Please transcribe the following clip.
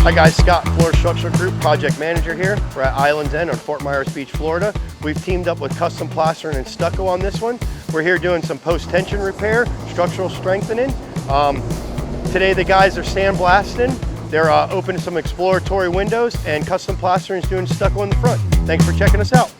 Hi guys, Scott, Floor Structural Group, Project Manager here. We're at Islands End on Fort Myers Beach, Florida. We've teamed up with Custom Plastering and Stucco on this one. We're here doing some post-tension repair, structural strengthening. Today the guys are sandblasting. They're opening some exploratory windows, and Custom Plastering is doing stucco in the front. Thanks for checking us out.